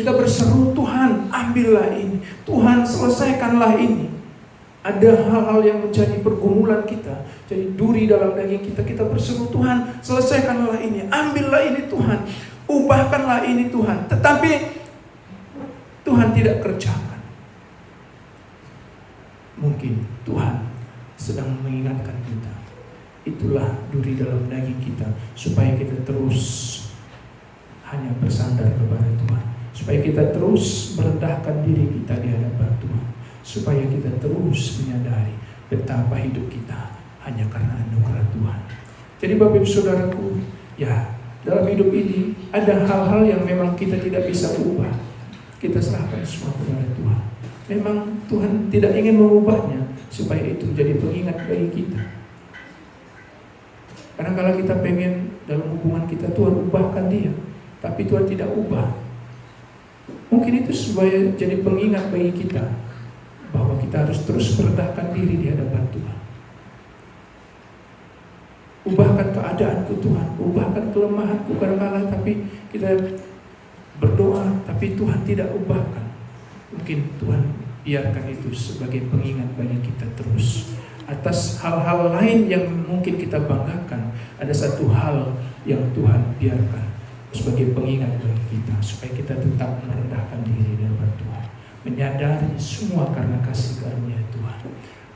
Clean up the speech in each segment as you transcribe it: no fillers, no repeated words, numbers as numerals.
Kita berseru, Tuhan ambillah ini, Tuhan selesaikanlah ini. Ada hal-hal yang menjadi pergumulan kita, jadi duri dalam daging kita. Kita berseru, Tuhan selesaikanlah ini, ambillah ini Tuhan, ubahkanlah ini Tuhan. Tetapi Tuhan tidak kerjakan. Mungkin Tuhan sedang mengingatkan kita, itulah duri dalam daging kita, supaya kita terus hanya bersandar kepada Tuhan, supaya kita terus merendahkan diri kita di hadapan Tuhan, supaya kita terus menyadari betapa hidup kita hanya karena anugerah Tuhan. Jadi Bapak Ibu Saudaraku, ya dalam hidup ini ada hal-hal yang memang kita tidak bisa ubah. Kita serahkan semua kepada Tuhan. Memang Tuhan tidak ingin mengubahnya, supaya itu menjadi pengingat bagi kita. Kadang-kadang kita pengen dalam hubungan kita, Tuhan ubahkan dia, tapi Tuhan tidak ubah. Mungkin itu supaya jadi pengingat bagi kita, bahwa kita harus terus merendahkan diri di hadapan Tuhan. Ubahkan keadaanku Tuhan, ubahkan kelemahanku kadang-kadang, tapi kita berdoa, tapi Tuhan tidak ubahkan. Mungkin Tuhan biarkan itu sebagai pengingat bagi kita terus. Atas hal-hal lain yang mungkin kita banggakan, ada satu hal yang Tuhan biarkan sebagai pengingat bagi kita, supaya kita tetap merendahkan diri di hadapan Tuhan, menyadari semua karena kasih karunia Tuhan.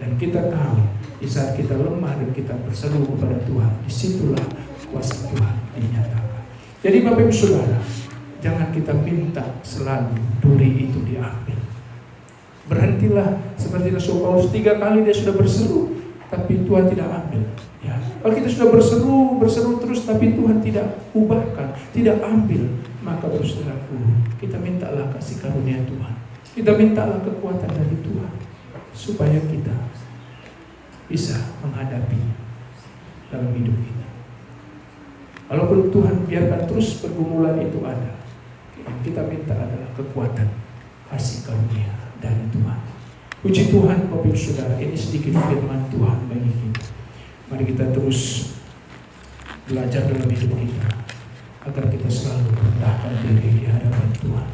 Dan kita tahu di saat kita lemah dan kita berseru kepada Tuhan, disitulah kuasa Tuhan dinyatakan. Jadi Bapak Ibu Saudara, jangan kita minta selalu duri itu diambil. Berhentilah seperti Rasul Paulus, 3 kali dia sudah berseru, tapi Tuhan tidak ambil. Ya, kalau kita sudah berseru terus, tapi Tuhan tidak ubahkan, tidak ambil, maka saudaraku, kita mintalah kasih karunia Tuhan. Kita mintalah kekuatan dari Tuhan, supaya kita bisa menghadapi dalam hidup kita. Walaupun Tuhan biarkan terus pergumulan itu ada, yang kita minta adalah kekuatan, kasih karunia dari Tuhan. Puji Tuhan Bapak Ibu Saudara, ini sedikit firman Tuhan bagi kita. Mari kita terus belajar dalam hidup kita, agar kita selalu merendahkan diri di hadapan Tuhan.